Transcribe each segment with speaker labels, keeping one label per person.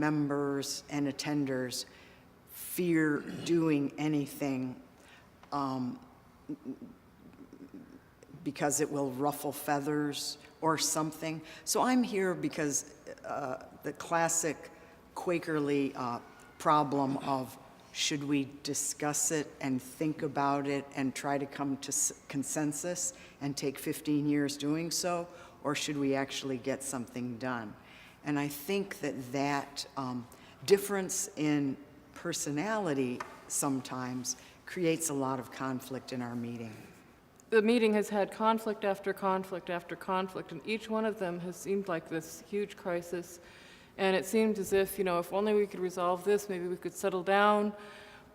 Speaker 1: members and attenders fear doing anything because it will ruffle feathers or something. So I'm here because the classic Quakerly problem of should we discuss it and think about it and try to come to consensus and take 15 years doing so, or should we actually get something done? And I think that difference in personality sometimes creates a lot of conflict in our meeting.
Speaker 2: The meeting has had conflict after conflict after conflict, and each one of them has seemed like this huge crisis. And it seemed as if, if only we could resolve this, maybe we could settle down.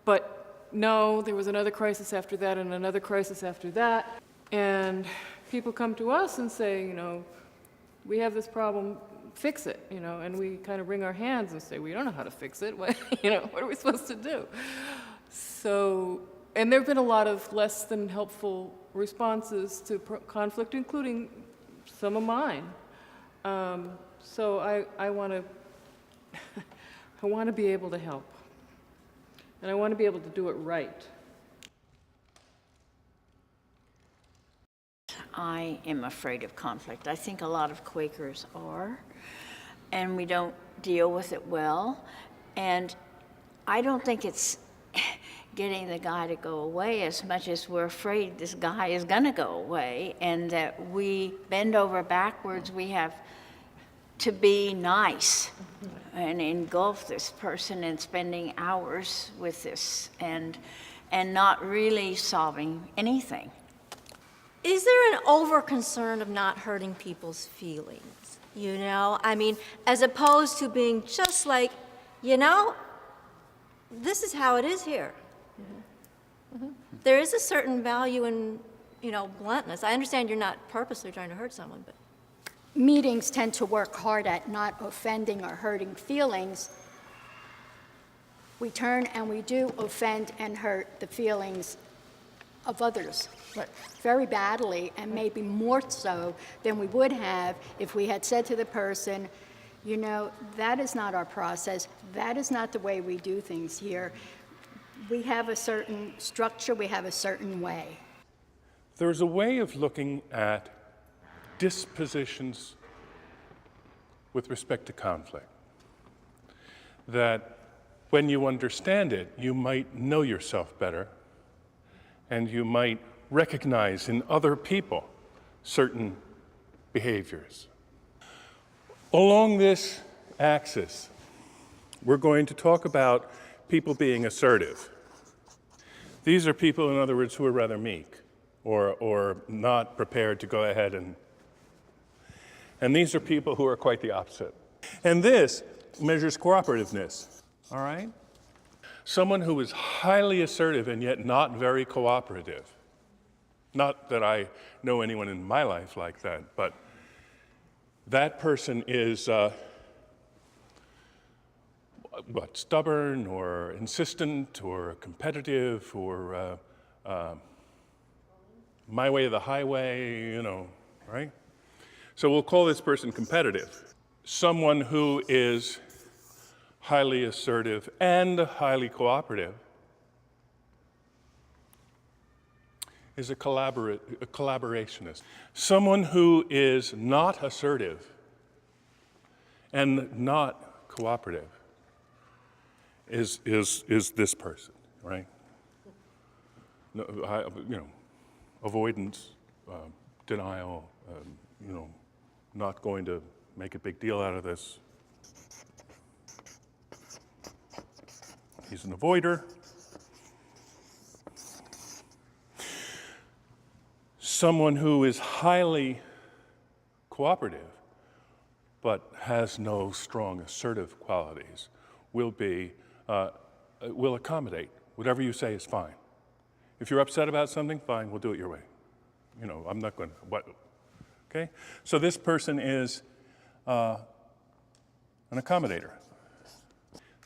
Speaker 2: But no, there was another crisis after that and another crisis after that. And people come to us and say, we have this problem, fix it, and we kind of wring our hands and say, we don't know how to fix it. What are we supposed to do? So, and there have been a lot of less than helpful responses to conflict, including some of mine. So I want to be able to help, and I want to be able to do it right.
Speaker 3: I am afraid of conflict. I think a lot of Quakers are, and we don't deal with it well. And I don't think it's getting the guy to go away as much as we're afraid this guy is going to go away, and that we bend over backwards. We have to be nice and engulf this person and spending hours with this and not really solving anything.
Speaker 4: Is there an over-concern of not hurting people's feelings? I mean, as opposed to being just like, this is how it is here. Mm-hmm. Mm-hmm. There is a certain value in, bluntness. I understand you're not purposely trying to hurt someone, but.
Speaker 5: Meetings tend to work hard at not offending or hurting feelings. We turn and we do offend and hurt the feelings of others, but very badly, and maybe more so than we would have if we had said to the person, that is not our process, that is not the way we do things here. We have a certain structure, we have a certain way.
Speaker 6: There's a way of looking at dispositions with respect to conflict that when you understand it, you might know yourself better, and you might recognize in other people certain behaviors. Along this axis, we're going to talk about people being assertive. These are people, in other words, who are rather meek or not prepared to go ahead and these are people who are quite the opposite. And this measures cooperativeness, all right? Someone who is highly assertive and yet not very cooperative. Not that I know anyone in my life like that, but that person is stubborn or insistent or competitive or my way or the highway, right? So we'll call this person competitive. Someone who is highly assertive and highly cooperative is a collaborationist. Someone who is not assertive and not cooperative is this person, right? Avoidance, denial, not going to make a big deal out of this. He's an avoider. Someone who is highly cooperative but has no strong assertive qualities will accommodate. Whatever you say is fine. If you're upset about something, fine, we'll do it your way. I'm not going to, okay? So this person is an accommodator.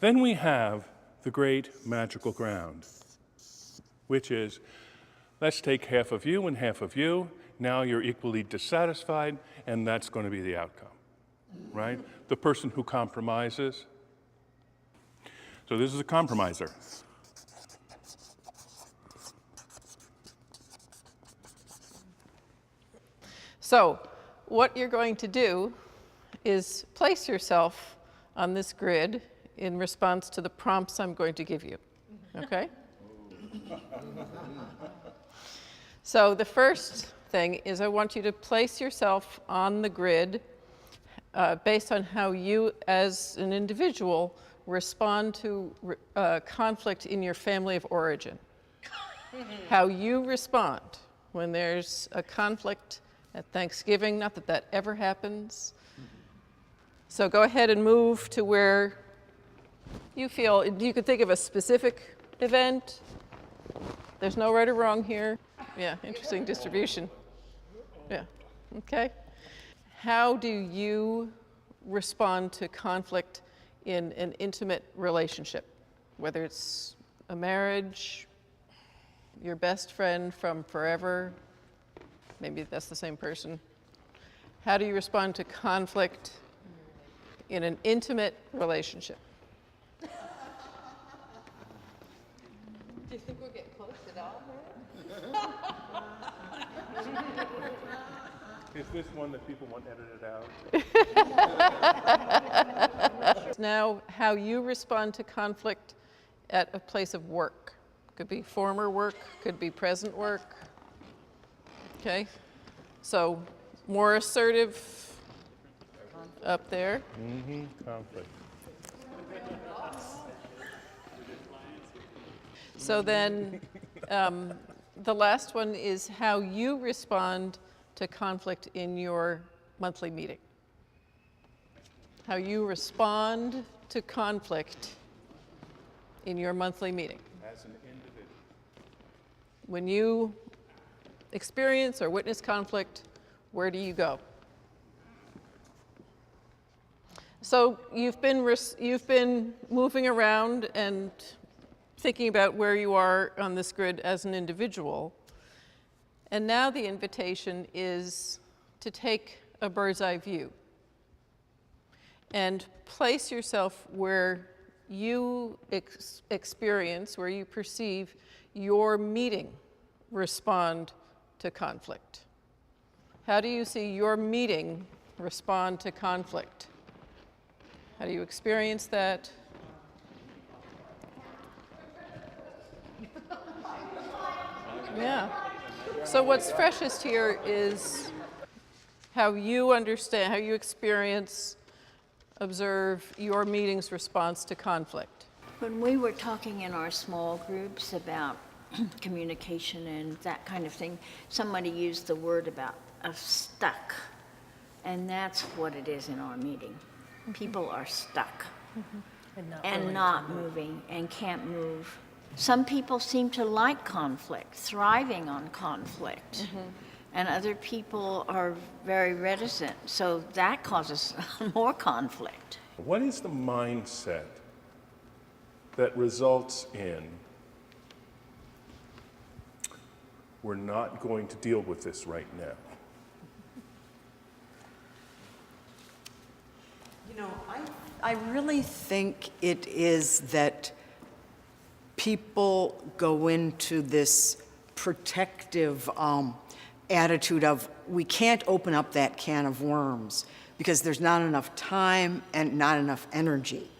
Speaker 6: Then we have the great magical ground, which is, let's take half of you and half of you. Now you're equally dissatisfied, and that's going to be the outcome, right? The person who compromises So this is a compromiser.
Speaker 7: So what you're going to do is place yourself on this grid in response to the prompts I'm going to give you, okay? So the first thing is I want you to place yourself on the grid based on how you as an individual respond to conflict in your family of origin. How you respond when there's a conflict at Thanksgiving, not that that ever happens. So go ahead and move to where you feel, you could think of a specific event. There's no right or wrong here. Yeah, interesting distribution. Yeah, okay. How do you respond to conflict in an intimate relationship? Whether it's a marriage, your best friend from forever, maybe that's the same person. How do you respond to conflict in an intimate relationship? Do you think we'll get close at all?
Speaker 6: Is this one that people want edited out?
Speaker 7: Now, how you respond to conflict at a place of work. Could be former work, could be present work. Okay? So, more assertive up there.
Speaker 6: Conflict.
Speaker 7: So then, the last one is how you respond to conflict in your monthly meeting. How you respond to conflict in your monthly meeting.
Speaker 6: As an individual.
Speaker 7: When you experience or witness conflict, where do you go? So you've been moving around and thinking about where you are on this grid as an individual. And now the invitation is to take a bird's eye view and place yourself where you experience, where you perceive your meeting respond to conflict. How do you see your meeting respond to conflict? How do you experience that? Yeah. So what's freshest here is how you understand, how you experience, observe your meeting's response to conflict.
Speaker 3: When we were talking in our small groups about communication and that kind of thing, somebody used the word about stuck. And that's what it is in our meeting. People are stuck and not moving and can't move. Some people seem to like conflict, thriving on conflict. And other people are very reticent, so that causes more conflict.
Speaker 6: What is the mindset that results in we're not going to deal with this right now?
Speaker 1: You know, I really think it is that people go into this protective attitude of we can't open up that can of worms because there's not enough time and not enough energy.